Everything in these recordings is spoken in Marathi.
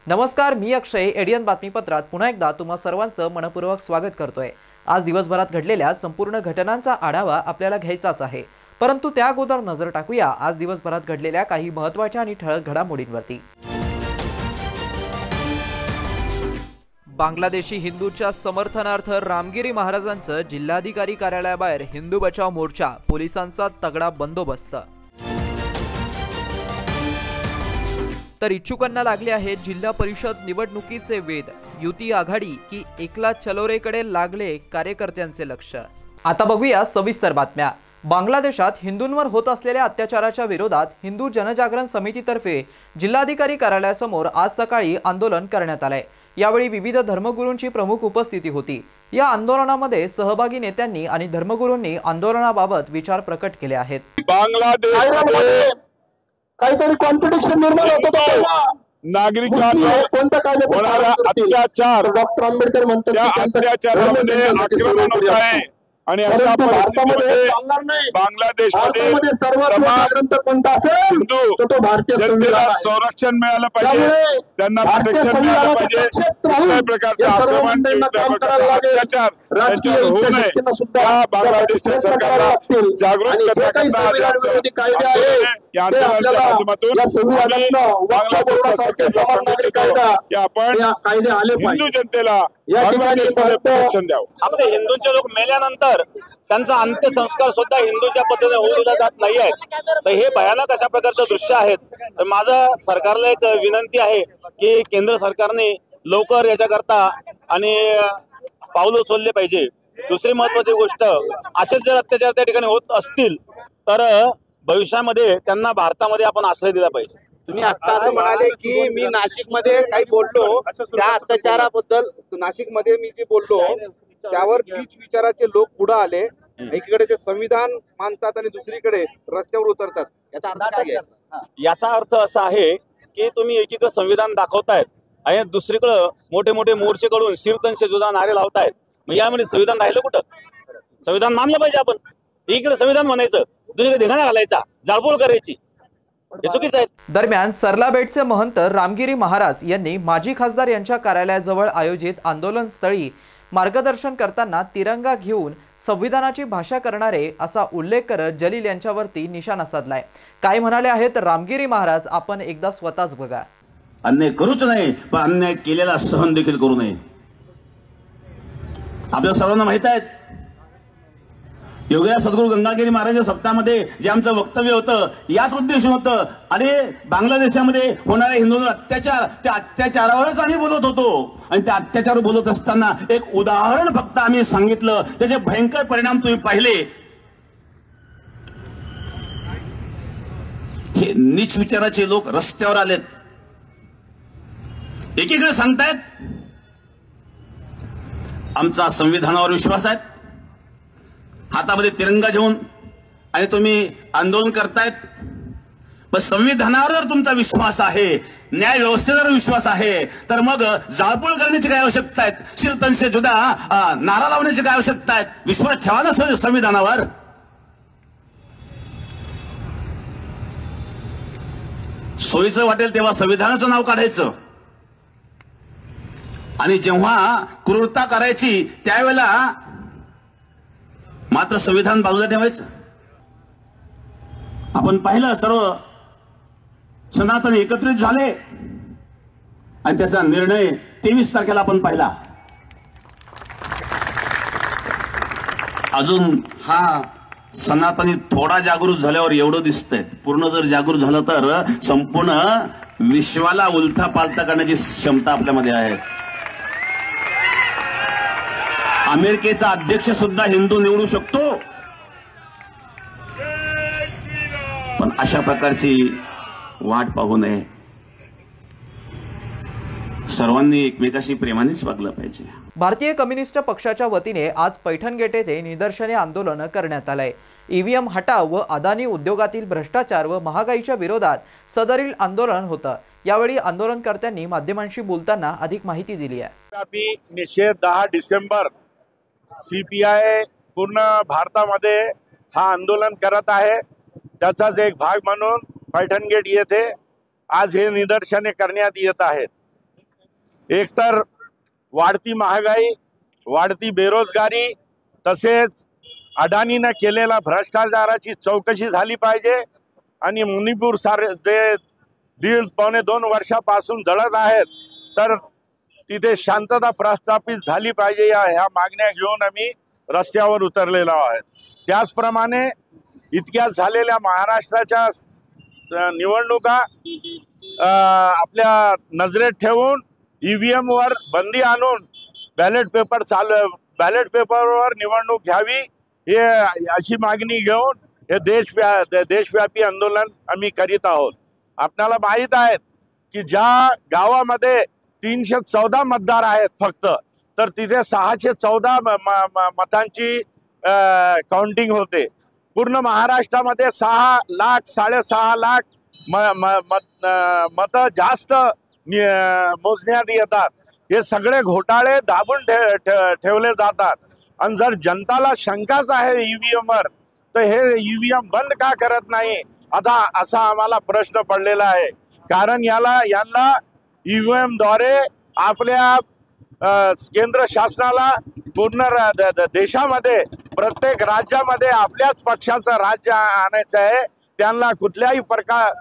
नमस्कार, मी अक्षय. एडियन बातमीपत्रात पुन्हा एकदा तुम्हा सर्वांचं मनपूर्वक स्वागत करतोय. आज दिवसभरात घडलेल्या संपूर्ण घटनांचा आढावा आपल्याला घ्यायचाच आहे, परंतु त्या अगोदर नजर टाकूया आज दिवसभरात घडलेल्या काही महत्त्वाच्या आणि ठळक घडामोडींवरती. बांगलादेशी हिंदूंच्या समर्थनार्थ रामगिरी महाराजांचं जिल्हाधिकारी कार्यालयाबाहेर हिंदू बचाव मोर्चा, पोलिसांचा तगडा बंदोबस्त. तर इच्छुकांना लागले आहेत जिल्हा परिषद निवडणुकीचे वेध. युती आघाडी की एकला चलोरेकडे लागले कार्यकर्त्यांचे लक्ष. आता बघूया सविस्तर बातम्या. बांगलादेशात हिंदूंवर होत असलेल्या अत्याचाराच्या विरोधात हिंदू जनजागरण समितीतर्फे जिल्हाधिकारी कार्यालयासमोर आज सकाळी आंदोलन करण्यात आले. यावेळी विविध धर्मगुरूंची प्रमुख उपस्थिती होती. या आंदोलनामध्ये सहभागी नेत्यांनी आणि धर्मगुरूंनी आंदोलनाबाबत विचार प्रकट केले आहेत. बांगलादेश काहीतरी कॉन्ट्रडिक्शन निर्माण होतो. नागरिकांवर होणारा अत्याचार, डॉक्टर आंबेडकर म्हणतात त्या अत्याचारामध्ये आक्रमण होत आहे आणि अशा परिस्थितीमध्ये बांगलादेशमध्ये हिंदू जनतेला संरक्षण मिळालं पाहिजे, त्यांना प्रोटेक्शन मिळालं पाहिजे. कुठल्याही प्रकारचं आक्रमण अत्याचार त्यांच्यावर होऊ नये या बांगलादेशच्या सरकारला जागृत करण्याकरता या आंदोलनाच्या माध्यमातून बांगलादेशच्या सरकारला सांगू इच्छितो की आपण हिंदू जनतेला बांगलादेशमध्ये प्रोटेक्शन द्यावं. आपले हिंदूंचे लोक मेल्यानंतर त्यांचा अंत्यसंस्कार सुद्धा हिंदूच्या पद्धतीने होऊ दिला जात नाही आहे. तर हे भयानक अशा प्रकारचं दृश्य आहेत. तर माझं सरकारला एक विनंती आहे की केंद्र सरकारने लवकर याच्याकरता आणि पाऊल उचलले पाहिजे. दुसरी महत्वाची गोष्ट, असेच जर अत्याचार त्या ठिकाणी होत असतील तर भविष्यामध्ये त्यांना भारतामध्ये आपण आश्रय दिला पाहिजे. तुम्ही आता असं म्हणाले की मी नाशिकमध्ये काही बोललो, त्या अत्याचाराबद्दल नाशिकमध्ये मी जे बोललो त्यावर नीच विचाराचे लोक पुढे आले. एकीकडे ते संविधान मानतात आणि दुसरीकडे रस्त्यावर उतरतात. याचा अर्थ काय घ्यायचा? याचा अर्थ असा आहे की तुम्ही एकीकडे संविधान दाखवतायत आणि दुसरीकडे मोठे मोठे मोर्चे कडून शीर्तनशे सुद्धा नारे लावतायत. मग यामध्ये संविधान राहिलं कुठं? संविधान मानलं पाहिजे आपण. एकीकडे संविधान म्हणायचं, दुसरीकडे धिंगाणा घालायचा, जाळपोळ करायची, हे चुकीचं आहे. दरम्यान सरलाबेटचे महंत रामगिरी महाराज यांनी माजी खासदार यांच्या कार्यालयाजवळ आयोजित आंदोलन स्थळी मार्गदर्शन करताना तिरंगा घेऊन संविधानाची भाषा करणारे असा उल्लेख करत जलील यांच्यावरती निशाणा साधलाय. काय म्हणाले आहेत रामगिरी महाराज, आपण एकदा स्वतःच बघा. अन्याय करूच नाही, पण अन्याय केलेला सहन देखील करू नये. आपल्या सर्वांना माहित आहे योगीराज सद्गुरू गंगागिरी महाराज सप्ताहामध्ये जे आमचं वक्तव्य होतं याच उद्देशून होतं. आणि बांगलादेशामध्ये होणारे हिंदूंवर अत्याचार, त्या अत्याचारावरच आम्ही बोलत होतो. आणि त्या अत्याचार बोलत असताना एक उदाहरण फक्त आम्ही सांगितलं, त्याचे भयंकर परिणाम तुम्ही पाहिले. हे नीच विचाराचे लोक रस्त्यावर आलेत. एकीकडे सांगतायत आमचा संविधानावर विश्वास आहे, हातामध्ये तिरंगा घेऊन, आणि तुम्ही आंदोलन करतायत. पण संविधानावर जर तुमचा विश्वास आहे, न्याय व्यवस्थेवर विश्वास आहे, तर मग जाळपोळ करण्याची काय आवश्यकता आहे? शीर्तनशे सुद्धा नारा लावण्याची काय आवश्यकता आहे? विश्वास ठेवा ना संविधानावर. सोयीचं वाटेल तेव्हा संविधानाचं नाव काढायचं आणि जेव्हा क्रूरता करायची त्यावेळेला मात्र संविधान बाजूला ठेवायचं. आपण पाहिलं सर्व सनातन एकत्रित झाले आणि त्याचा निर्णय 23 तारखेला आपण पाहिला. अजून हा सनातनी थोडा जागृत झाल्यावर एवढं दिसतंय. पूर्ण जर जागृत झालं तर संपूर्ण विश्वाला उलथा पालथा करण्याची क्षमता आपल्यामध्ये आहे. अमेरिकेचा अध्यक्ष सुद्धा हिंदू निवडू शकतो. पण अशा प्रकारची वाट पाहू नये. सर्वांनी एकमेकाशी प्रेमानेच वागलं पाहिजे. भारतीय कम्युनिस्ट पक्षाच्या वतीने आज पैठण गेट येथे निदर्शने आंदोलन करण्यात आले। ईव्हीएम हटाव व अदानी उद्योगातील भ्रष्टाचार व महागाईच्या विरोधात सदरील आंदोलन होतं। यावेळी आंदोलनकर्त्यांनी माध्यमांशी बोलताना अधिक माहिती दिली आहे। निषेध 10 डिसेंबर सीपीआय पूर्ण भारतामध्ये हा आंदोलन करत आहे। त्याचाच एक भाग म्हणून पैठण गेट येथे आज हे निदर्शने करण्यात येत आहेत। एकतर वाढती महागाई, वाढती बेरोजगारी, तसेच अडानीने केलेला भ्रष्टाचाराची चौकशी झाली पाहिजे आणि मणिपूर सारे जे 1.5-2 वर्षापासून जळत आहेत तर तिथे शांतता प्रस्थापित झाली पाहिजे ह्या मागण्या घेऊन आम्ही रस्त्यावर उतरलेलो आहोत। त्याचप्रमाणे इतक्या झालेल्या महाराष्ट्राच्या निवडणुका आपल्या नजरेत ठेवून ईव्हीएम वर बंदी आणून बॅलेट पेपरवर निवडणूक घ्यावी हे अशी मागणी घेऊन हे देशव्यापी आंदोलन आम्ही करीत आहोत। आपल्याला माहित आहे की ज्या गावामध्ये 314 मतदार आहेत फक्त, तर तिथे 614 मतांची काउंटिंग होते। पूर्ण महाराष्ट्रामध्ये 6 लाख 6.5 लाख मत जास्त मोजण्यात येतात। हे सगळे घोटाळे दाबून ठेवले जातात आणि जर जनताला शंकाच आहे ईव्हीएम वर तर हे ईव्हीएम बंद का करत नाही आता असा आम्हाला प्रश्न पडलेला आहे। कारण यांना ईव्हीएम द्वारे आपल्या केंद्र शासनाला पूर्ण देशामध्ये प्रत्येक राज्यामध्ये आपल्याच पक्षाचं राज्य आणायचं आहे। त्यांना कुठल्याही प्रकार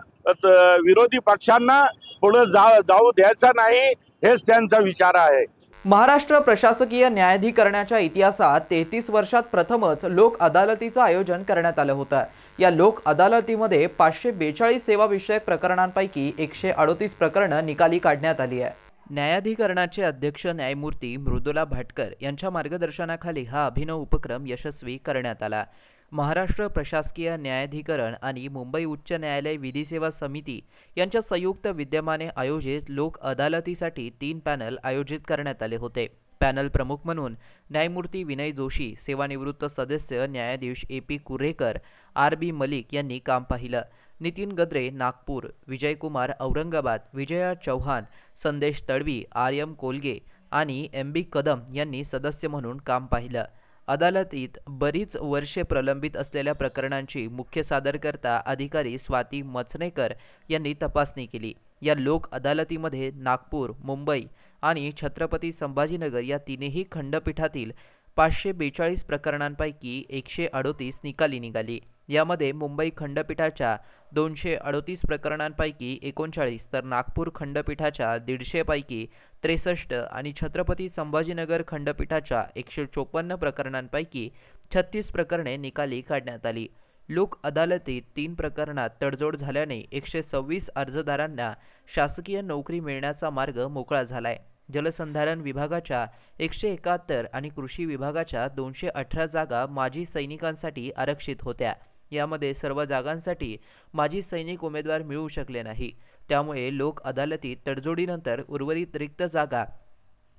विरोधी पक्षांना पुढे जाऊ द्यायचं नाही हेच त्यांचा विचार आहे। महाराष्ट्र प्रशासकीय न्यायाधिकरणाच्या इतिहासात 33 वर्षात प्रथमच लोक अदालतीचं आयोजन करण्यात आलं होतं। या लोक अदालतीमध्ये 542 सेवा विषयक प्रकरणांपैकी 138 प्रकरणं निकाली काढण्यात आली आहे। न्यायाधिकरणाचे अध्यक्ष न्यायमूर्ती मृदुला भाटकर यांच्या मार्गदर्शनाखाली हा अभिनव उपक्रम यशस्वी करण्यात आला। महाराष्ट्र प्रशासकीय न्यायाधिकरण आणि मुंबई उच्च न्यायालय विधी सेवा समिती यांच्या संयुक्त विद्यमाने आयोजित लोक अदालतीसाठी 3 पॅनल आयोजित करण्यात आले होते। पॅनल प्रमुख म्हणून न्यायमूर्ती विनय जोशी, सेवानिवृत्त सदस्य न्यायाधीश AP कुरेकर, RB मलिक यांनी काम पाहिलं। नितीन गद्रे नागपूर, विजयकुमार औरंगाबाद, विजया चौहान, संदेश तडवी, RM कोलगे आणि MB कदम यांनी सदस्य म्हणून काम पाहिलं। अदालतीत बरीच वर्षे प्रलंबित असलेल्या प्रकरणांची मुख्य सादरकर्ता अधिकारी स्वाती मचनेकर यांनी तपासणी केली। या लोक अदालतीमध्ये नागपूर, मुंबई आणि छत्रपती संभाजीनगर या तीनही खंडपीठातील 542 प्रकरणांपैकी 138 निकाली निघाली। यामध्ये मुंबई खंडपीठाच्या 238 प्रकरणांपैकी 39 तर नागपूर खंडपीठाच्या 150 पैकी 63 आणि छत्रपती संभाजीनगर खंडपीठाच्या 154 प्रकरणांपैकी 36 प्रकरणे निकाली काढण्यात आली। लोक अदालतीत 3 प्रकरणात तडजोड झाल्याने 126 अर्जदारांना शासकीय नोकरी मिळण्याचा मार्ग मोकळा झालाय। जलसंधारण विभागाच्या 171 आणि कृषी विभागाच्या 218 जागा माजी सैनिकांसाठी आरक्षित होत्या। यामध्ये सर्व जागांसाठी माजी सैनिक उमेदवार मिळू शकले नाही। त्यामुळे लोक अदालतीत तडजोडीनंतर उर्वरित रिक्त जागा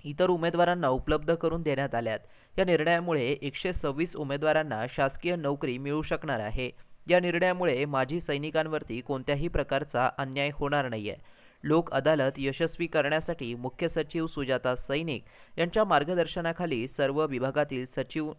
इतर उमेदवारांना उपलब्ध करून देण्यात आल्यात। या निर्णयामुळे 126 उमेदवारांना शासकीय नोकरी मिळू शकणार आहे। या निर्णयामुळे माजी सैनिकांवरती कोणत्याही प्रकारचा अन्याय होणार नाहीये। लोक अदालत यशस्वी करण्यासाठी मुख्य सचिव सुजाता सैनिक यांच्या मार्गदर्शनाखाली सर्व विभागातील सचिव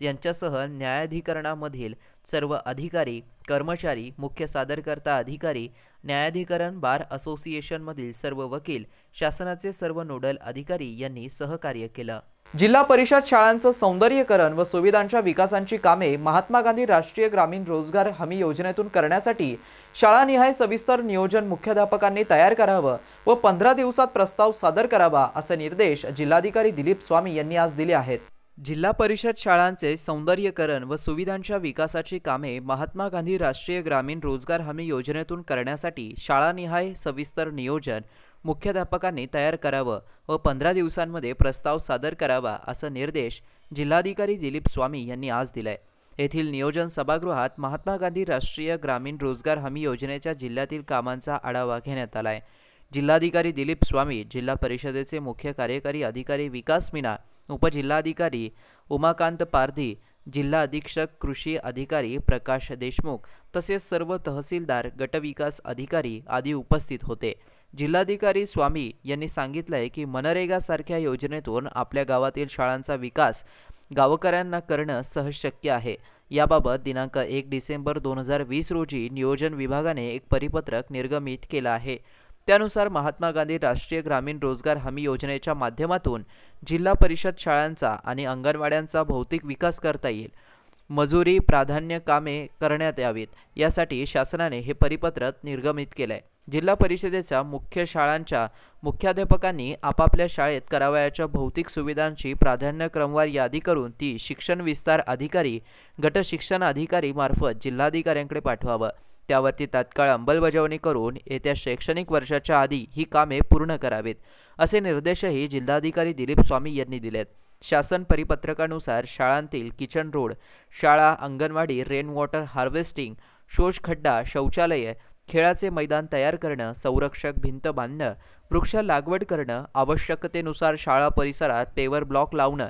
यांच्यासह न्यायाधिकरणामधील सर्व अधिकारी, कर्मचारी, मुख्य सादरकर्ता अधिकारी, न्यायाधिकरण बार असोसिएशनमधील सर्व वकील, शासनाचे सर्व नोडल अधिकारी यांनी सहकार्य केलं। जिल्हा परिषद शाळांचं सौंदर्यीकरण व सुविधांच्या विकासांची कामे महात्मा गांधी राष्ट्रीय ग्रामीण रोजगार हमी योजनेतून करण्यासाठी शाळानिहाय सविस्तर नियोजन मुख्याध्यापकांनी तयार करावं व 15 दिवसात प्रस्ताव सादर करावा असे निर्देश जिल्हाधिकारी दिलीप स्वामी यांनी आज दिले आहेत। जिल्हा परिषद शाळांचे सौंदर्यीकरण व सुविधांच्या विकासाची कामे महात्मा गांधी राष्ट्रीय ग्रामीण रोजगार हमी योजनेतून करण्यासाठी शाळानिहाय सविस्तर नियोजन मुख्याध्यापकांनी तयार करावं व 15 दिवसांमध्ये प्रस्ताव सादर करावा असा निर्देश जिल्हाधिकारी दिलीप स्वामी यांनी आज दिलाय। येथील नियोजन सभागृहात महात्मा गांधी राष्ट्रीय ग्रामीण रोजगार हमी योजनेच्या जिल्ह्यातील कामांचा आढावा घेण्यात आलाय। जिल्हाधिकारी दिलीप स्वामी, जिल्हा परिषदेचे मुख्य कार्यकारी अधिकारी विकास मीना उपजिल्हाधिकारी उमाकांत पारधी, जिल्हा अधीक्षक कृषी अधिकारी प्रकाश देशमुख तसेच सर्व तहसीलदार, गटविकास अधिकारी आदी उपस्थित होते। जिल्हाधिकारी स्वामी यांनी सांगितलंय की मनरेगा सारख्या योजनेतून आपल्या गावातील शाळांचा विकास गावकऱ्यांना करणं सहज शक्य आहे। याबाबत दिनांक 1 डिसेंबर 2020 रोजी नियोजन विभागाने एक परिपत्रक निर्गमित केलं आहे। त्यानुसार महात्मा गांधी राष्ट्रीय ग्रामीण रोजगार हमी योजनेच्या माध्यमातून जिल्हा परिषद शाळांचा आणि अंगणवाड्यांचा भौतिक विकास करता येईल। मजुरी प्राधान्य कामे करण्यात यावीत यासाठी शासनाने हे परिपत्रक निर्गमित केलंय। जिल्हा परिषदेच्या मुख्य शाळांच्या मुख्याध्यापकांनी आपापल्या शाळेत करावयाच्या भौतिक सुविधांची प्राधान्य क्रमवार यादी करून ती शिक्षण विस्तार अधिकारी, गट शिक्षण अधिकारी मार्फत जिल्हाधिकाऱ्यांकडे पाठवावं। त्यावरती तात्काळ अंमलबजावणी करून येत्या शैक्षणिक वर्षाच्या आधी ही कामे पूर्ण करावीत असे निर्देशही जिल्हाधिकारी दिलीप स्वामी यांनी दिलेत। शासन परिपत्रकानुसार शाळांतील किचन रोड, शाळा अंगणवाडी, रेन वॉटर हार्वेस्टिंग, शोषखड्डा, शौचालये, खेळाचे मैदान तयार करणं, संरक्षक भिंत बांधणं, वृक्ष लागवड करणं, आवश्यकतेनुसार शाळा परिसरात पेवर ब्लॉक लावणं,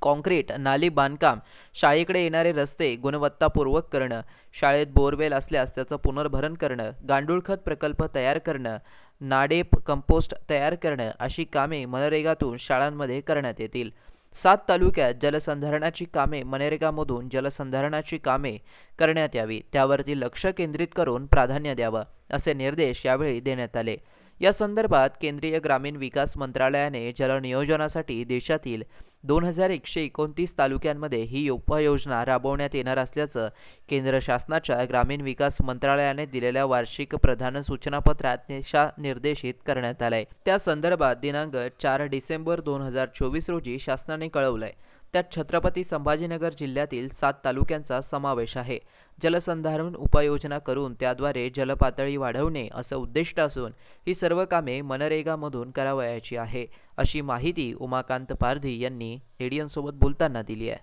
कॉन्क्रीट नाली बांधकाम, शाळेकडे येणारे रस्ते गुणवत्तापूर्वक करणं, शाळेत बोरवेल असल्यास त्याचं पुनर्भरण करणं, गांडूळखत प्रकल्प तयार करणं, नाडेप कंपोस्ट तयार करणं अशी कामे मनरेगातून शाळांमध्ये करण्यात येतील। 7 तालुक्यात जलसंधारणाची कामे मनरेगामधून जलसंधारणाची कामे करण्यात यावी त्यावरती लक्ष केंद्रित करून प्राधान्य द्यावं असे निर्देश यावेळी देण्यात आले। या संदर्भात केंद्रीय ग्रामीण विकास मंत्रालयाने जलनियोजनासाठी देशातील 2129 तालुक्यांमध्ये ही उपाययोजना राबवण्यात येणार असल्याचं केंद्र शासनाच्या ग्रामीण विकास मंत्रालयाने दिलेल्या वार्षिक प्रधान सूचनापत्रात निर्देशित करण्यात आलंय। त्या संदर्भात दिनांक 4 डिसेंबर 2024 रोजी शासनाने कळवलंय। त्यात छत्रपती संभाजीनगर जिल्ह्यातील 7 तालुक्यांचा समावेश आहे। जलसंधारण उपाययोजना करून त्याद्वारे जलपातळी वाढवणे असं उद्दिष्ट असून ही सर्व कामे मनरेगामधून करावयाची आहे अशी माहिती उमाकांत पारधी यांनी एडीएन सोबत बोलताना दिली आहे।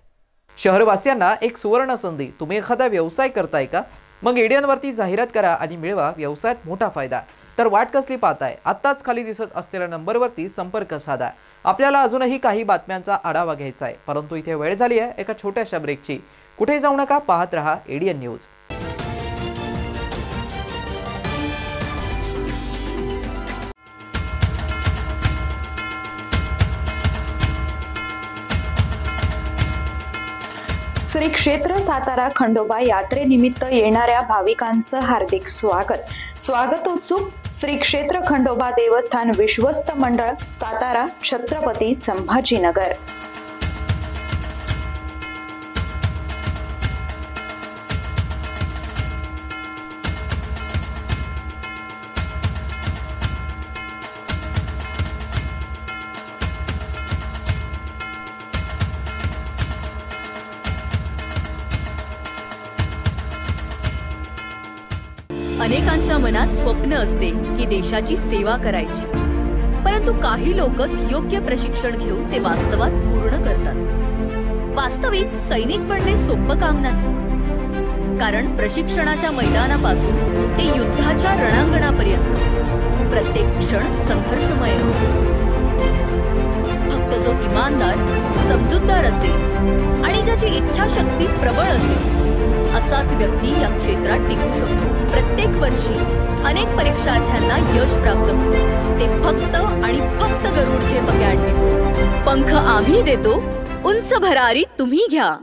शहरवासियांना एक सुवर्ण संधी। तुम्ही एखादा व्यवसाय करताय का? मग एडीएनवरती जाहिरात करा आणि मिळवा व्यवसायात मोठा फायदा। तर वाट कसली पाहताय? आत्ताच खाली दिसत असलेल्या नंबरवरती संपर्क साधा। आपल्याला अजूनही काही बातम्यांचा आढावा घ्यायचा आहे, परंतु इथे वेळ झाली आहे एका छोट्याशा ब्रेकची। कुठे जाऊ नका, पाहत रहा एडीएन न्यूज। श्री क्षेत्र सातारा खंडोबा यात्रेनिमित्त येणाऱ्या भाविकांचं हार्दिक स्वागत। स्वागतोत्सुक श्री क्षेत्र खंडोबा देवस्थान विश्वस्त मंडळ सातारा, छत्रपती संभाजीनगर। अनेकांच्या मनात स्वप्न असते की देशाची सेवा करायची, परंतु काही लोकच योग्य प्रशिक्षण घेऊन ते वास्तवात पूर्ण करतात। वास्तविक सैनिक बनणे सोपं काम नाही, कारण प्रशिक्षणाच्या मैदानापासून ते युद्धाच्या रणांगणापर्यंत प्रत्येक क्षण संघर्षमय असतो। फक्त जो इमानदार, समजूतदार असेल आणि ज्याची इच्छाशक्ती प्रबळ असेल असाच व्यक्ती या क्षेत्रात टिकू शकतो। प्रत्येक वर्षी अनेक परीक्षार्थ्यांना यश प्राप्त होते, ते फक्त आणि फक्त गरुडचे अकॅडमी। पंख आम्ही देतो, उंच भरारी तुम्ही घ्या।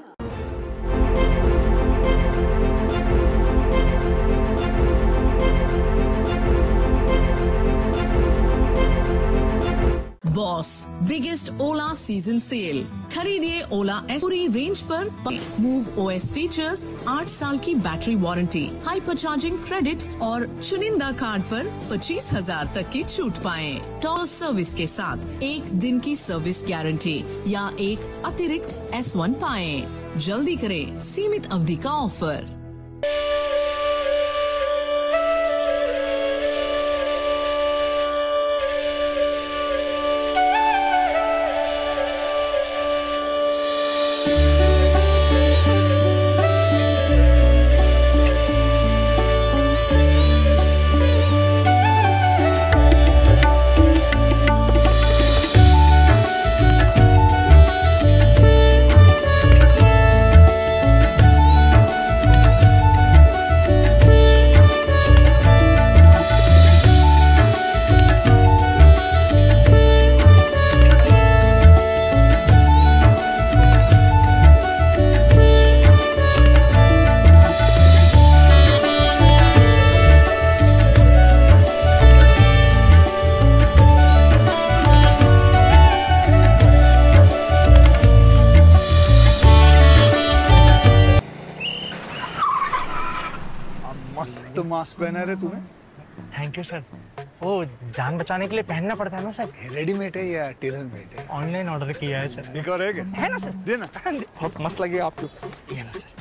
बॉस बिगेस्ट ओला सीजन सेल। खरीदिए ओला एस पूरी रेंज पर मूव ओएस फीचर्स, 8 साल की battery warranty, hyper charging credit और चुनिंदा कार्ड पर 25,000 तक की छूट पाएं। टॉल सर्विस के साथ 1 दिन की सर्विस गारंटी या एक अतिरिक्त S1 पाएं। जल्दी करें, सीमित अवधि का ऑफर। तो मास्क पहना रे तूने? Thank you sir. वो जान बचाने के लिए पहनना पड़ता है ना सर। रेडीमेड है या टेलर मेड है? ऑनलाइन ऑर्डर किया है सर। एक और है ना सर? देना। बहुत मस्त लगे आपको। ये ना सर।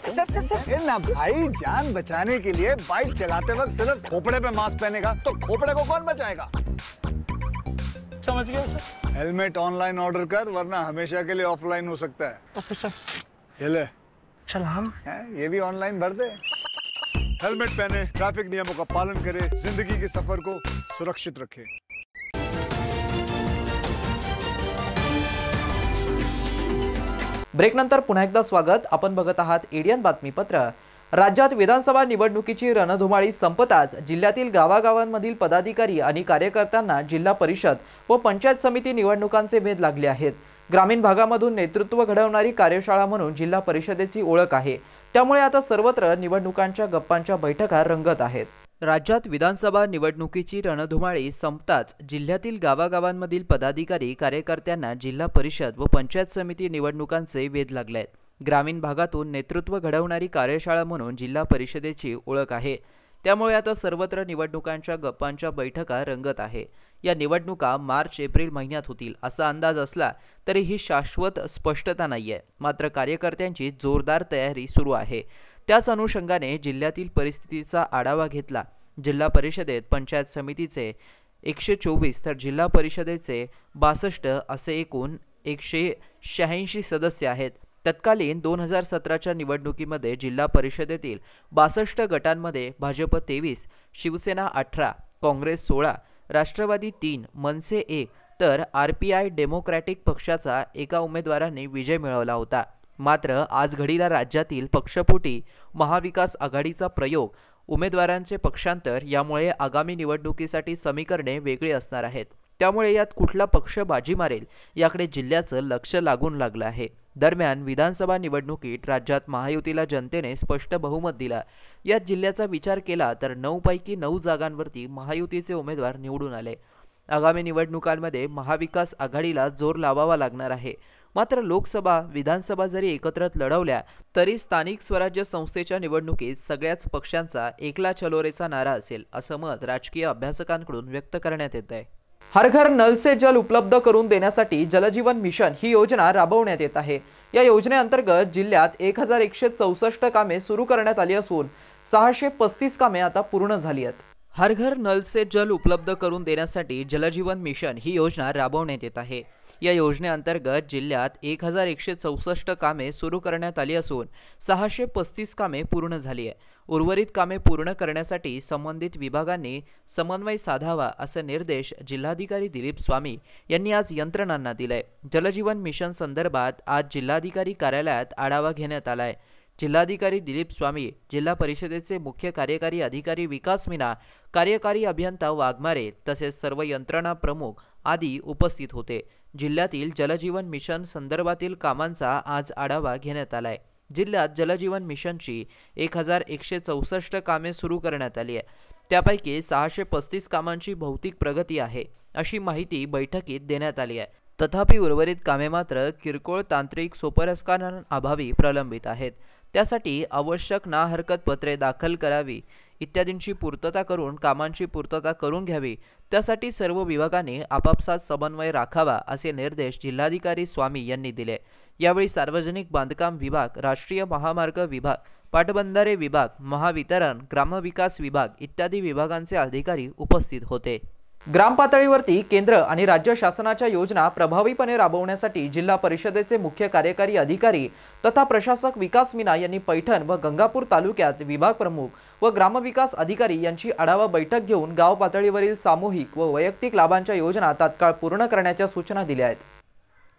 सर ना भाई, जान बचाने के लिए बाइक चलाते वक्त सिर्फ खोपड़े पे मास्क पहनेगा तो खोपड़े को कौन बचाएगा? समझ गया सर। हेलमेट ऑनलाइन ऑर्डर कर, वरना हमेशा के लिए ऑफलाइन हो सकता है। Okay sir. ये ले। चल हम ये भी ऑनलाइन भर दे। हेलमेट पहने, ट्रैफिक नियमों का पालन करे, जिंदगी के सफर को सुरक्षित रखे। ब्रेकनंतर पुन्हा एकदा स्वागत। आपण बघत आहात एडियन बातमीपत्र। राज्यात विधानसभा निवडणुकीची रणधुमाळी संपताच जिल्ह्यातील गावागावांमधील पदाधिकारी आणि कार्यकर्त्यांना जिल्हा परिषद व पंचायत समिती निवडणुकांचे वेध लागले आहेत। ग्रामीण भागामधून नेतृत्व घडवणारी कार्यशाळा म्हणून जिल्हा परिषदेची ओळख आहे। त्यामुळे आता सर्वत्र निवडणुकांच्या गप्पांच्या बैठका रंगत आहेत। राज्यात विधानसभा निवडणुकीची रणधुमाळी संपताच जिल्ह्यातील गावागावांमधील पदाधिकारी कार्यकर्त्यांना जिल्हा परिषद व पंचायत समिती निवडणुकांचे वेध लागले आहेत। ग्रामीण भागातून नेतृत्व घडवणारी कार्यशाळा म्हणून जिल्हा परिषदेची ओळख आहे। त्यामुळे आता सर्वत्र निवडणुकांच्या गप्पांच्या बैठका रंगत आहे। या निवडणुका मार्च-एप्रिल महिन्यात होतील असा अंदाज असला तरी ही शाश्वत स्पष्टता नाहीये। मात्र कार्यकर्त्यांची जोरदार तयारी सुरू आहे। त्याच अनुषंगाने जिल्ह्यातील परिस्थितीचा आढावा घेतला। जिल्हा परिषदेत पंचायत समितीचे 124 तर जिल्हा परिषदेचे 62 असे एकूण 186 सदस्य आहेत। तत्कालीन 2017च्या निवडणुकीमध्ये जिल्हा परिषदेतील 62 गटांमध्ये भाजप 23, शिवसेना 18, काँग्रेस 16, राष्ट्रवादी 3, मनसे 1 तर आरपीआय डेमोक्रॅटिक पक्षाचा एका उमेदवाराने विजय मिळवला होता। मात्र आज घडीला राज्यातील पक्षपोटी महाविकास आघाडीचा प्रयोग, उमेदवारांचे पक्षांतर यामुळे आगामी निवडणुकीसाठी समीकरणे वेगळी असणार आहेत। त्यामुळे यात कुठला पक्ष बाजी मारेल याकडे जिल्ह्याचं लक्ष लागून लागलं आहे। दरम्यान विधानसभा निवडणुकीत राज्यात महायुतीला जनतेने स्पष्ट बहुमत दिला। यात जिल्ह्याचा विचार केला तर 9 पैकी 9 जागांवरती महायुतीचे उमेदवार निवडून आले। आगामी निवडणुकांमध्ये महाविकास आघाडीला जोर लावावा लागणार आहे। मात्र लोकसभा विधानसभा जरी एकत्र लढवल्या तरी स्थानिक स्वराज्य संस्थेच्या निवडणुकीत सगळ्याच पक्षांचा एकला चलोरेचा नारा असेल असं मत राजकीय अभ्यासकांकडून व्यक्त करण्यात येत आहे। हर घर नल से जल उपलब्ध करून देण्यासाठी जलजीवन मिशन ही योजना राबवण्यात येत आहे। या योजनेअंतर्गत जिल्ह्यात 1164 कामे सुरू करण्यात आली असून 635 कामे आता पूर्ण झाली आहेत। हर घर नल से जल उपलब्ध करून देण्यासाठी जलजीवन मिशन ही योजना राबवण्यात येत आहे। या योजनेअंतर्गत जिल्ह्यात 1164 कामे सुरू करण्यात आली असून 635 कामे पूर्ण झाली आहे। उर्वरित कामे पूर्ण करण्यासाठी संबंधित विभागांनी समन्वय साधावा असे निर्देश जिल्हाधिकारी दिलीप स्वामी यांनी आज यंत्रणांना दिले। जलजीवन मिशन संदर्भात आज जिल्हाधिकारी कार्यालयात आढावा घेण्यात आलाय। जिल्हाधिकारी दिलीप स्वामी, जिल्हा परिषदेचे मुख्य कार्यकारी अधिकारी विकास मीना, कार्यकारी अभियंता वाघमारे तसेच सर्व यंत्रणा प्रमुख आदी उपस्थित होते। जिल्ह्यातील जलजीवन मिशन संदर्भातील कामांचा आज आढावा घेण्यात आलाय। जिल्ह्यात जलजीवन मिशनची 1164 कामे सुरू करण्यात आली आहे। त्यापैकी 635 कामांची भौतिक प्रगती आहे अशी माहिती बैठकीत देण्यात आली आहे। तथापि उर्वरित कामे मात्र किरकोळ तांत्रिक सोपस्कारांअभावी प्रलंबित आहेत। त्यासाठी आवश्यक ना हरकत पत्रे दाखल करावी इत्यादींची पूर्तता करून कामांची पूर्तता करून घ्यावी। त्यासाठी सर्व विभागांनी आपापसात समन्वय राखावा असे निर्देश जिल्हाधिकारी स्वामी यांनी दिले। यावेळी सार्वजनिक बांधकाम विभाग, राष्ट्रीय महामार्ग विभाग, पाटबंधारे विभाग, महावितरण, ग्रामविकास विभाग इत्यादी विभागांचे अधिकारी उपस्थित होते। ग्राम पातळीवरती केंद्र आणि राज्य शासनाच्या योजना प्रभावीपणे राबवण्यासाठी जिल्हा परिषदेचे मुख्य कार्यकारी अधिकारी तथा प्रशासक विकास मीना यांनी पैठण व गंगापूर तालुक्यात विभाग प्रमुख व ग्रामविकास अधिकारी यांची आढावा बैठक घेऊन गाव पातळीवरील सामूहिक व वैयक्तिक लाभांच्या योजना तात्काळ पूर्ण करण्याच्या सूचना दिल्या आहेत।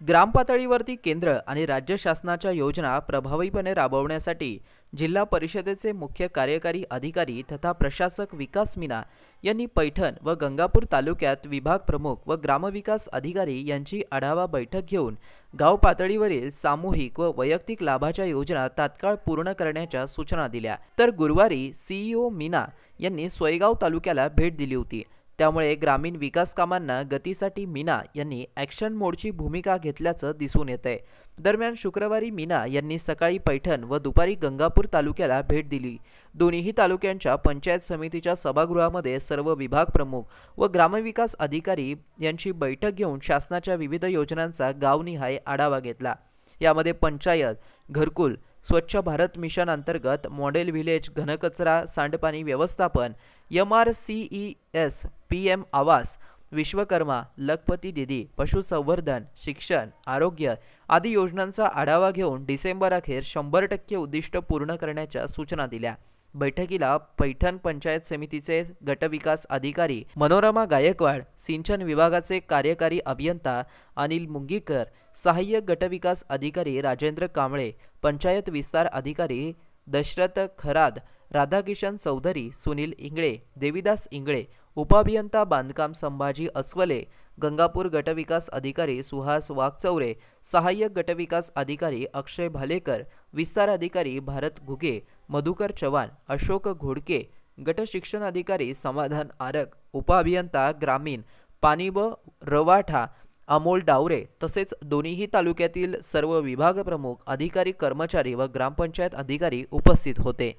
ग्राम पातळीवरती केंद्र आणि राज्य शासनाच्या योजना प्रभावीपणे राबवण्यासाठी जिल्हा परिषदेचे मुख्य कार्यकारी अधिकारी तथा प्रशासक विकास मीना यांनी पैठण व गंगापूर तालुक्यात विभाग प्रमुख व ग्रामविकास अधिकारी यांची आढावा बैठक घेऊन गाव पातळीवरील सामूहिक व वैयक्तिक लाभाच्या योजना तात्काळ पूर्ण करण्याच्या सूचना दिल्या। तर गुरुवारी सीईओ मीना यांनी सोयगाव तालुक्याला भेट दिली होती। त्यामुळे ग्रामीण विकास कामांना गतीसाठी मीना यांनी ॲक्शन मोडची भूमिका घेतल्याचं दिसून येतंय। दरम्यान शुक्रवारी मीना यांनी सकाळी पैठण व दुपारी गंगापूर तालुक्याला भेट दिली। दोन्ही तालुक्यांच्या पंचायत समितीच्या सभागृहामध्ये सर्व विभाग प्रमुख व ग्रामविकास अधिकारी यांची बैठक घेऊन शासनाच्या विविध योजनांचा गावनिहाय आढावा घेतला। यामध्ये पंचायत, घरकुल, स्वच्छ भारत मिशन अंतर्गत मॉडेल व्हिलेज, घनकचरा सांडपाणी व्यवस्थापन, MRCES, PM आवास, विश्वकर्मा, लखपती दीदी, पशुसंवर्धन, शिक्षण, आरोग्य आदी योजनांचा आढावा घेऊन डिसेंबर अखेर 100% उद्दिष्ट पूर्ण करण्याच्या सूचना दिल्या। बैठकीला पैठण पंचायत समितीचे गटविकास अधिकारी मनोरमा गायकवाड, सिंचन विभागाचे कार्यकारी अभियंता अनिल मुंगीकर, सहाय्यक गटविकास अधिकारी राजेंद्र कांबळे, पंचायत विस्तार अधिकारी दशरथ खराद, राधाकिशन चौधरी, सुनील इंगळे, देवीदास इंगळे, उपअभियंता बांधकाम संभाजी अस्वले, गंगापूर गटविकास अधिकारी सुहास वाघचौरे, सहाय्यक गटविकास अधिकारी अक्षय भालेकर, विस्तार अधिकारी भारत घुगे, मधुकर चव्हाण, अशोक घोडके, गट शिक्षण अधिकारी समाधान आरक, उपअभियंता ग्रामीण पाणी व रवाठा अमोल डावरे तसेच दोन्ही तालुक्यातील सर्व विभाग प्रमुख, अधिकारी, कर्मचारी व ग्रामपंचायत अधिकारी उपस्थित होते।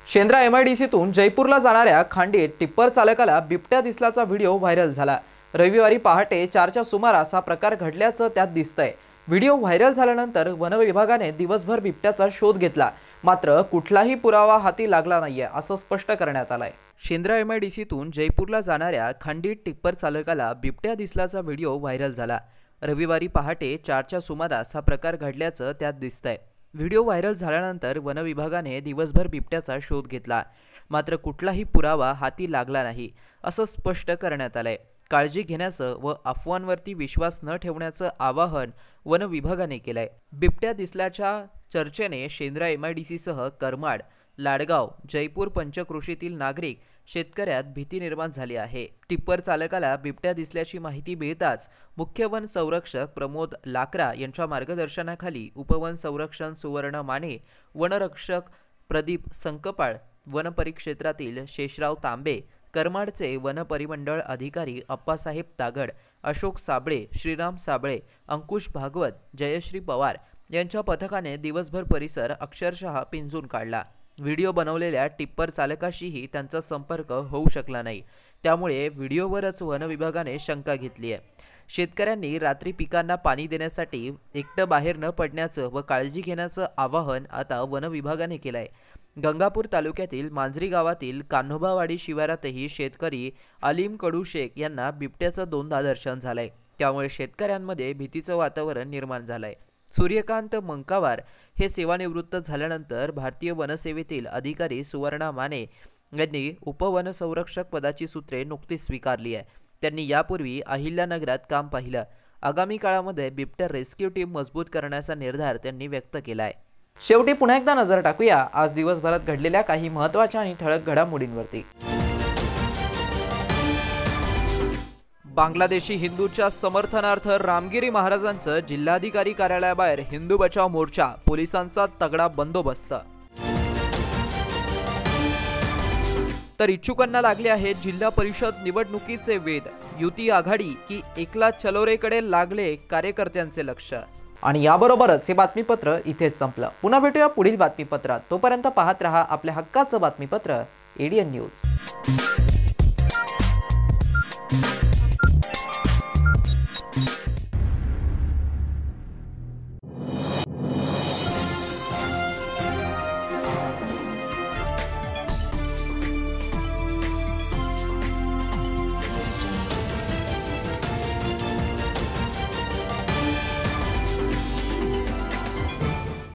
शेंद्रा MIDCतून जयपूरला जाणाऱ्या खांडीत टिप्पर चालकाला बिबट्या दिसल्याचा व्हिडिओ व्हायरल झाला। रविवारी पहाटे 4च्या सुमारास हा प्रकार घडल्याचं त्यात दिसतंय। व्हिडिओ व्हायरल झाल्यानंतर वन विभागाने दिवसभर बिबट्याचा शोध घेतला, मात्र कुठलाही पुरावा हाती लागला नाहीये असं स्पष्ट करण्यात आलंय। शेंद्रा MIDCतून जयपूरला जाणाऱ्या खांडीत टिप्पर चालकाला बिबट्या दिसल्याचा व्हिडिओ व्हायरल झाला। रविवारी पहाटे 4च्या सुमारास हा प्रकार घडल्याचं त्यात दिसतंय। व्हिडिओ व्हायरल झाल्यानंतर वन विभागाने दिवसभर बिबट्याचा शोध घेतला, मात्र कुठलाही पुरावा हाती लागला नाही असं स्पष्ट करण्यात आलंय। काळजी घेण्याचं व अफवांवरती विश्वास न ठेवण्याचं आवाहन वन विभागाने केलंय। बिबट्या दिसल्याच्या चर्चेने शेंद्रा MIDCसह करमाड, लाडगाव, जयपूर पंचक्रोशीतील नागरिक, शेतकऱ्यात भीती निर्माण झाली आहे। टिप्पर चालकाला बिबट्या दिसल्याची माहिती मिळताच मुख्य वन संरक्षक प्रमोद लाकरा यांच्या मार्गदर्शनाखाली उपवन संरक्षण सुवर्ण माने, वनरक्षक प्रदीप संकपाळ, वन परिक्षेत्रातील शेषराव तांबे, करमाडचे वन परिमंडळ अधिकारी अप्पासाहेब तागड, अशोक साबळे, श्रीराम साबळे, अंकुश भागवत, जयश्री पवार यांच्या पथकाने दिवसभर परिसर अक्षरशः पिंजून काढला। व्हिडिओ बनवलेल्या टिप्पर चालकाशीही त्यांचा संपर्क होऊ शकला नाही, त्यामुळे व्हिडिओवरच वन विभागाने शंका घेतली आहे। शेतकऱ्यांनी रात्री पिकांना पाणी देण्यासाठी एकटं बाहेर न पडण्याचं व काळजी घेण्याचं आवाहन आता वन विभागाने केलंय। गंगापूर तालुक्यातील मांजरी गावातील कान्होबावाडी शिवारातही शेतकरी अलीम कडू शेख यांना बिबट्याचं दोनदा दर्शन झालंय, त्यामुळे शेतकऱ्यांमध्ये भीतीचं वातावरण निर्माण झालंय। सूर्यकांत मंकावार हे सेवानिवृत्त झाल्यानंतर भारतीय वनसेवेतील अधिकारी सुवर्णा माने यांनी उपवन संरक्षक पदाची सूत्रे नुकतीच स्वीकारली आहे। त्यांनी यापूर्वी अहिल्यानगरात काम पाहिलं। आगामी काळामध्ये बिबट्या रेस्क्यू टीम मजबूत करण्याचा निर्धार त्यांनी व्यक्त केला आहे। शेवटी पुन्हा एकदा नजर टाकूया आज दिवसभरात घडलेल्या काही महत्त्वाच्या आणि ठळक घडामोडींवरती। बांगलादेशी हिंदूंच्या समर्थनार्थ रामगिरी महाराजांचं जिल्हाधिकारी कार्यालयाबाहेर हिंदू बचाव मोर्चा, पोलिसांचा तगडा बंदोबस्त। तर इच्छुकांना लागले आहेत जिल्हा परिषद निवडणुकीचे वेध, युती आघाडी की एकला चलोरेकडे लागले कार्यकर्त्यांचे लक्ष। आणि याबरोबरच हे बातमीपत्र इथेच संपलं। पुन्हा भेटूया पुढील बातमीपत्रात। तोपर्यंत पाहत रहा आपल्या हक्काचं बातमीपत्र ADN न्यूज।